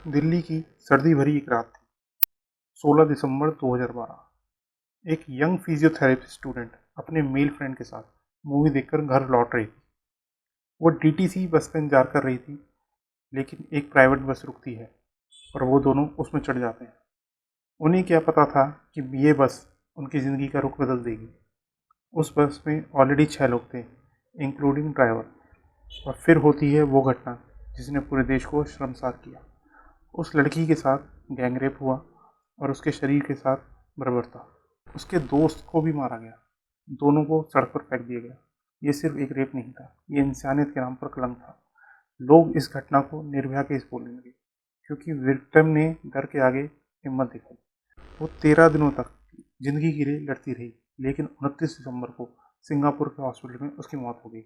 दिल्ली की सर्दी भरी एक रात थी। 16 दिसंबर 2012। एक यंग फिजियोथेरेपी स्टूडेंट अपने मेल फ्रेंड के साथ मूवी देखकर घर लौट रही थी। वो डीटीसी बस का इंतजार कर रही थी, लेकिन एक प्राइवेट बस रुकती है और वो दोनों उसमें चढ़ जाते हैं। उन्हें क्या पता था कि ये बस उनकी ज़िंदगी का रुख बदल देगी। उस बस में ऑलरेडी 6 लोग थे, इंक्लूडिंग ड्राइवर। और फिर होती है वो घटना जिसने पूरे देश को शर्मसार किया। उस लड़की के साथ गैंगरेप हुआ और उसके शरीर के साथ बर्बरता। उसके दोस्त को भी मारा गया। दोनों को सड़क पर फेंक दिया गया। ये सिर्फ एक रेप नहीं था, ये इंसानियत के नाम पर कलंक था। लोग इस घटना को निर्भया केस बोलने लगे, क्योंकि विक्टिम ने डर के आगे हिम्मत दिखाई। वो 13 दिनों तक जिंदगी के लिए लड़ती रही, लेकिन 29 दिसंबर को सिंगापुर के हॉस्पिटल में उसकी मौत हो गई।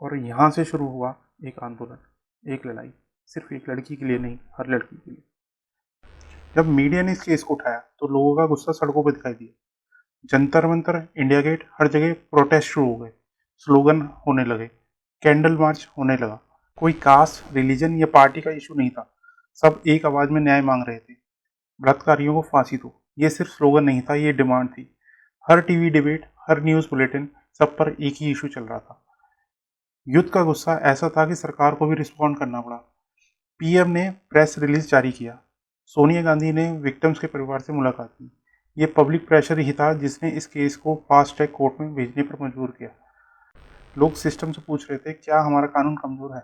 और यहाँ से शुरू हुआ एक आंदोलन, एक लड़ाई, सिर्फ एक लड़की के लिए नहीं, हर लड़की के लिए। जब मीडिया ने इस केस को उठाया तो लोगों का गुस्सा सड़कों पर दिखाई दिया। जंतर मंतर, इंडिया गेट, हर जगह प्रोटेस्ट शुरू हो गए। स्लोगन होने लगे, कैंडल मार्च होने लगा। कोई कास्ट, रिलीजन या पार्टी का इशू नहीं था। सब एक आवाज में न्याय मांग रहे थे। बलात्कारियों को फांसी दो, ये सिर्फ स्लोगन नहीं था, ये डिमांड थी। हर टीवी डिबेट, हर न्यूज़ बुलेटिन, सब पर एक ही इशू चल रहा था। युद्ध का गुस्सा ऐसा था कि सरकार को भी रिस्पॉन्ड करना पड़ा। पीएम ने प्रेस रिलीज जारी किया। सोनिया गांधी ने विक्टिम्स के परिवार से मुलाकात की। ये पब्लिक प्रेशर ही था जिसने इस केस को फास्ट ट्रैक कोर्ट में भेजने पर मजबूर किया। लोग सिस्टम से पूछ रहे थे, क्या हमारा कानून कमजोर है?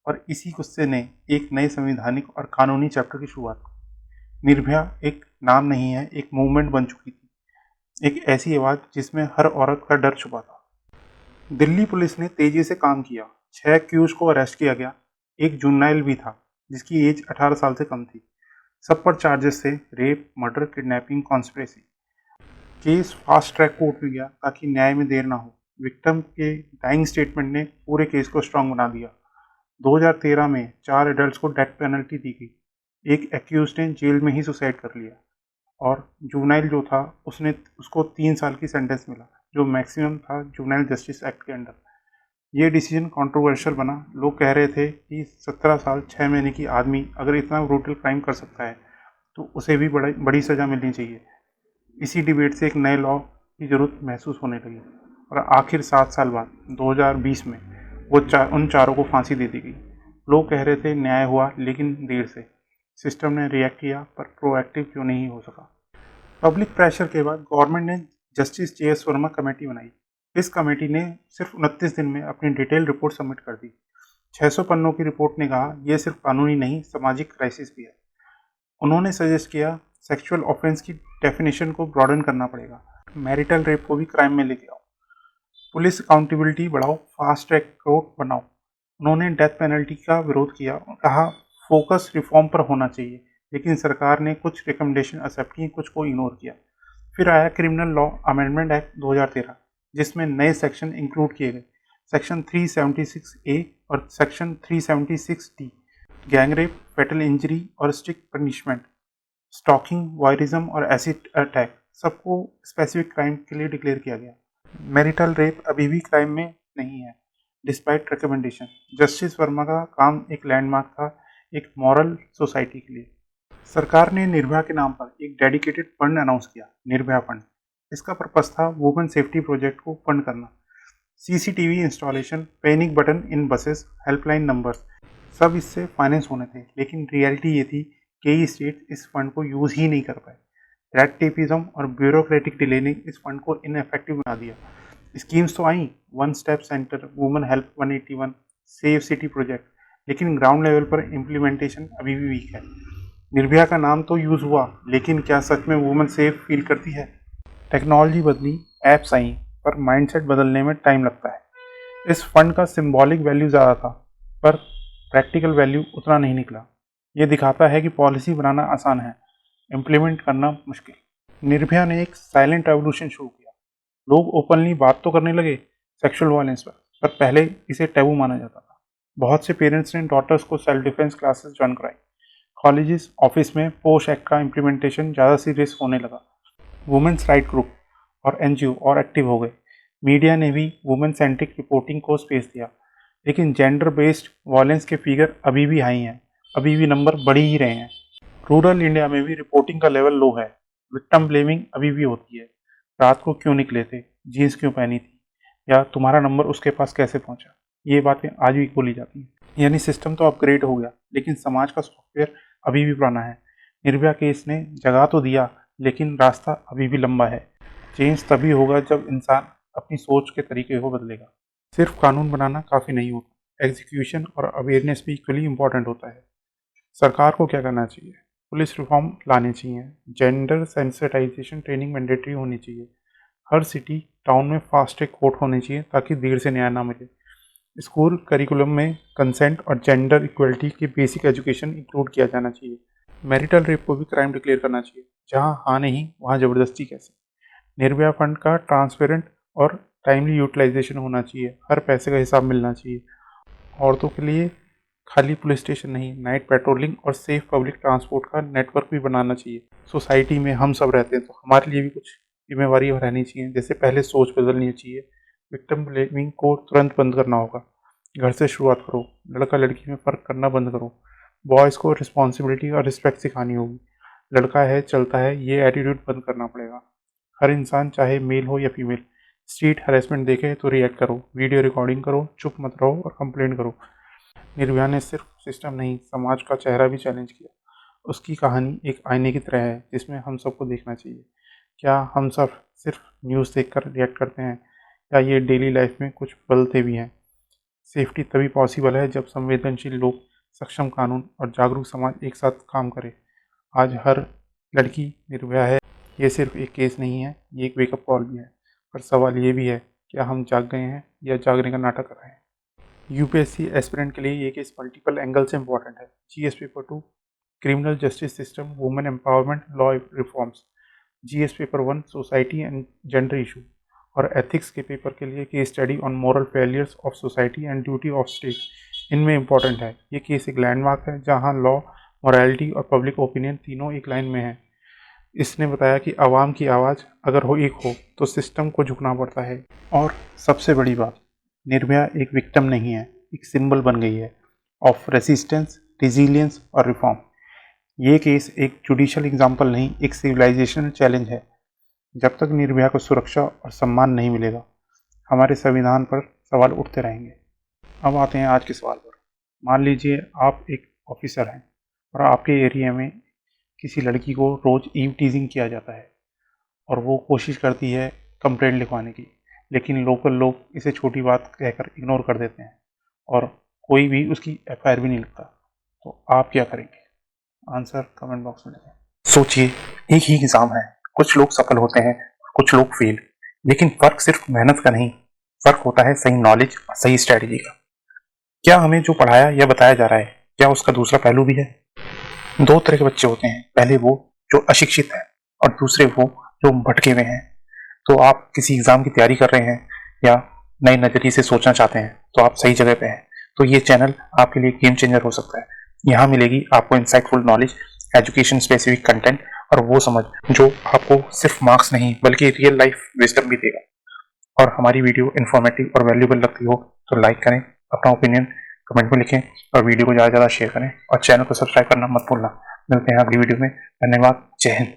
और इसी गुस्से ने एक नए संवैधानिक और कानूनी चैप्टर की शुरुआत की। निर्भया एक नाम नहीं है, एक मूवमेंट बन चुकी थी। एक ऐसी आवाज जिसमें हर औरत का डर छुपा था। दिल्ली पुलिस ने तेजी से काम किया। 6 एक्यूज को अरेस्ट किया गया। एक जुनाइल भी था जिसकी एज 18 साल से कम थी। सब पर चार्जेस थे, rape, murder, kidnapping, conspiracy. Case fast track court में गया ताकि न्याय में देर ना हो। विक्टिम के डाइंग स्टेटमेंट ने पूरे केस को स्ट्रांग बना दिया। 2013 में 4 एडल्ट्स को डेथ पेनल्टी दी गई। एक एक्यूज ने जेल में ही सुसाइड कर लिया और जुवेनाइल जो था उसको 3 साल की सेंटेंस मिला, जो मैक्सिमम था जुवेनाइल जस्टिस एक्ट के अंडर। ये डिसीजन कंट्रोवर्शियल बना। लोग कह रहे थे कि 17 साल 6 महीने की आदमी अगर इतना ब्रूटल क्राइम कर सकता है तो उसे भी बड़ी सज़ा मिलनी चाहिए। इसी डिबेट से एक नए लॉ की ज़रूरत महसूस होने लगी और आखिर 7 साल बाद 2020 में उन चारों को फांसी दे दी गई। लोग कह रहे थे न्याय हुआ, लेकिन देर से। सिस्टम ने रिएक्ट किया, पर प्रोएक्टिव क्यों नहीं हो सका। पब्लिक प्रेशर के बाद गवर्नमेंट ने जस्टिस JS वर्मा कमेटी बनाई। इस कमेटी ने सिर्फ 29 दिन में अपनी डिटेल रिपोर्ट सबमिट कर दी। 600 पन्नों की रिपोर्ट ने कहा, यह सिर्फ कानूनी नहीं, सामाजिक क्राइसिस भी है। उन्होंने सजेस्ट किया, सेक्सुअल ऑफेंस की डेफिनेशन को ब्रॉडन करना पड़ेगा। मैरिटल रेप को भी क्राइम में लेके आओ। पुलिस अकाउंटेबिलिटी बढ़ाओ, फास्ट ट्रैक कोर्ट बनाओ। उन्होंने डेथ पेनल्टी का विरोध किया और कहा फोकस रिफॉर्म पर होना चाहिए, लेकिन सरकार ने कुछ रिकमेंडेशन एक्सेप्ट की, कुछ को इग्नोर किया। फिर आया क्रिमिनल लॉ अमेंडमेंट एक्ट 2013, जिसमें नए सेक्शन इंक्लूड किए गए। सेक्शन 376A और section 376D, gangrape, fatal injury और स्ट्रिक्ट पनिशमेंट, स्टॉकिंग, वॉयरिज्म और एसिड अटैक, सबको स्पेसिफिक क्राइम के लिए डिक्लेयर किया गया। मैरिटल रेप अभी भी क्राइम में नहीं है, डिस्पाइट रिकमेंडेशन। जस्टिस वर्मा का काम एक लैंडमार्क था, एक मॉरल सोसाइटी के लिए। सरकार ने निर्भया के नाम पर एक डेडिकेटेड फंड अनाउंस किया, निर्भया फंड। इसका पर्पस था वुमेन सेफ्टी प्रोजेक्ट को फंड करना। CCTV इंस्टॉलेशन, पैनिक बटन इन बसेस, हेल्पलाइन नंबर्स, सब इससे फाइनेंस होने थे। लेकिन रियलिटी ये थी, कई स्टेट इस फंड को यूज ही नहीं कर पाए। रेड टेपिज्म और ब्यूरोक्रेटिक डिले ने इस फंड को इनएफेक्टिव बना दिया। स्कीम्स तो आई, one step centre, women help 181, save city project, लेकिन ग्राउंड लेवल पर इम्प्लीमेंटेशन अभी भी वीक है। निर्भया का नाम तो यूज़ हुआ, लेकिन क्या सच में वुमेन सेफ फील करती है? टेक्नोलॉजी बदली, ऐप्स आई, पर माइंडसेट बदलने में टाइम लगता है। इस फंड का सिंबॉलिक वैल्यू ज़्यादा था, पर प्रैक्टिकल वैल्यू उतना नहीं निकला। ये दिखाता है कि पॉलिसी बनाना आसान है, इम्प्लीमेंट करना मुश्किल। निर्भया ने एक साइलेंट रेवोल्यूशन शुरू किया। लोग ओपनली बात तो करने लगे सेक्सुअल वायलेंस पर पहले इसे टैबू माना जाता था। बहुत से पेरेंट्स ने डॉटर्स को सेल्फ डिफेंस क्लासेस ज्वाइन कराई। कॉलेजेस, ऑफिस में पोस्ट एक्ट का इम्प्लीमेंटेशन ज़्यादा सीरियस होने लगा। वुमेन्स राइट ग्रुप और NGO और एक्टिव हो गए। मीडिया ने भी वुमेन सेंट्रिक रिपोर्टिंग को स्पेस दिया। लेकिन जेंडर बेस्ड वायलेंस के फिगर अभी भी हाई हैं, अभी भी नंबर बढ़ ही रहे हैं। रूरल इंडिया में भी रिपोर्टिंग का लेवल लो है, विक्टिम ब्लेमिंग अभी भी होती है। रात को क्यों निकले थे, जीन्स क्यों पहनी थी, या तुम्हारा नंबर उसके पास कैसे पहुंचा, ये बातें आज भी बोली जाती हैं। यानी सिस्टम तो अपग्रेड हो गया, लेकिन समाज का सॉफ्टवेयर अभी भी पुराना है। निर्भया केस ने जगा तो दिया, लेकिन रास्ता अभी भी लंबा है। चेंज तभी होगा जब इंसान अपनी सोच के तरीके को बदलेगा। सिर्फ कानून बनाना काफ़ी नहीं होता, एग्जीक्यूशन और अवेयरनेस भी इक्वली इम्पॉर्टेंट होता है। सरकार को क्या करना चाहिए? पुलिस रिफॉर्म लाने चाहिए, जेंडर सेंसिटाइजेशन ट्रेनिंग मैंडेटरी होनी चाहिए, हर सिटी टाउन में फास्ट ट्रैक कोर्ट होने चाहिए ताकि देर से न्याय ना मिले। स्कूल करिकुलम में कंसेंट और जेंडर इक्वलिटी की बेसिक एजुकेशन इंक्लूड किया जाना चाहिए। मैरिटल रेप को भी क्राइम डिक्लेयर करना चाहिए, जहाँ हाँ नहीं वहाँ ज़बरदस्ती कैसे। निर्भया फंड का ट्रांसपेरेंट और टाइमली यूटिलाइजेशन होना चाहिए, हर पैसे का हिसाब मिलना चाहिए। औरतों के लिए खाली पुलिस स्टेशन नहीं, नाइट पेट्रोलिंग और सेफ पब्लिक ट्रांसपोर्ट का नेटवर्क भी बनाना चाहिए। सोसाइटी में हम सब रहते हैं तो हमारे लिए भी कुछ जिम्मेवारी रहनी चाहिए, जैसे पहले सोच बदलनी चाहिए, विक्टिम ब्लेमिंग को तुरंत बंद करना होगा, घर से शुरुआत करो, लड़का लड़की में फ़र्क करना बंद करो, बॉयज़ को रिस्पॉन्सिबिलिटी और रिस्पेक्ट सिखानी होगी, लड़का है चलता है ये एटीट्यूड बंद करना पड़ेगा। हर इंसान चाहे मेल हो या फीमेल, स्ट्रीट हरेसमेंट देखे तो रिएक्ट करो, वीडियो रिकॉर्डिंग करो, चुप मत रहो और कंप्लेंट करो। निर्भया ने सिर्फ सिस्टम नहीं, समाज का चेहरा भी चैलेंज किया। उसकी कहानी एक आईने की तरह है जिसमें हम सबको देखना चाहिए। क्या हम सब सिर्फ न्यूज़ देखकर रिएक्ट करते हैं, या ये डेली लाइफ में कुछ बदलते भी हैं? सेफ्टी तभी पॉसिबल है जब संवेदनशील लोग, सक्षम कानून और जागरूक समाज एक साथ काम करे। आज हर लड़की निर्भया है, ये सिर्फ एक केस नहीं है, ये एक वेकअप कॉल भी है। पर सवाल ये भी है, क्या हम जाग गए हैं या जागने का नाटक कर रहे हैं? यूपीएससी एस्पिरेंट के लिए ये केस मल्टीपल एंगल से इंपॉर्टेंट है। GS paper 2 criminal justice system, women empowerment, law reforms. GS paper 1 society and gender issue, और एथिक्स के पेपर के लिए case study on moral failures of society and duty of state इनमें important है। ये case एक landmark है जहां लॉ, मॉरलिटी और पब्लिक ओपिनियन तीनों एक लाइन में है। इसने बताया कि आवाम की आवाज़ अगर एक हो तो सिस्टम को झुकना पड़ता है। और सबसे बड़ी बात, निर्भया एक विक्टिम नहीं है, एक सिंबल बन गई है ऑफ रेसिस्टेंस, रिजिलियंस और रिफॉर्म। ये केस एक जुडिशियल एग्जाम्पल नहीं, एक सिविलाइजेशनल चैलेंज है। जब तक निर्भया को सुरक्षा और सम्मान नहीं मिलेगा, हमारे संविधान पर सवाल उठते रहेंगे। अब आते हैं आज के सवाल पर। मान लीजिए आप एक ऑफिसर हैं और आपके एरिया में किसी लड़की को रोज़ ईव टीजिंग किया जाता है और वो कोशिश करती है कंप्लेंट लिखवाने की, लेकिन लोकल लोग इसे छोटी बात कहकर इग्नोर कर देते हैं और कोई भी उसकी एफआईआर भी नहीं लिखता। तो आप क्या करेंगे? आंसर कमेंट बॉक्स में लिखें। सोचिए, एक ही एग्जाम है, कुछ लोग सफल होते हैं, कुछ लोग फेल, लेकिन फर्क सिर्फ मेहनत का नहीं, फर्क होता है सही नॉलेज और सही स्ट्रेटेजी का। क्या हमें जो पढ़ाया या बताया जा रहा है, क्या उसका दूसरा पहलू भी है? दो तरह के बच्चे होते हैं, पहले वो जो अशिक्षित है और दूसरे वो जो भटके हुए हैं। तो आप किसी एग्जाम की तैयारी कर रहे हैं या नए नजरिए से सोचना चाहते हैं, तो आप सही जगह पे हैं। तो ये चैनल आपके लिए गेम चेंजर हो सकता है। यहाँ मिलेगी आपको insightful knowledge, education specific content और वो समझ जो आपको सिर्फ मार्क्स नहीं बल्कि रियल लाइफ विजडम भी देगा। और हमारी वीडियो इन्फॉर्मेटिव और वैल्यूबल लगती हो तो लाइक करें, अपना ओपिनियन कमेंट में लिखें और वीडियो को ज़्यादा से ज़्यादा शेयर करें और चैनल को सब्सक्राइब करना मत भूलना। मिलते हैं अगली वीडियो में। धन्यवाद। जय हिंद।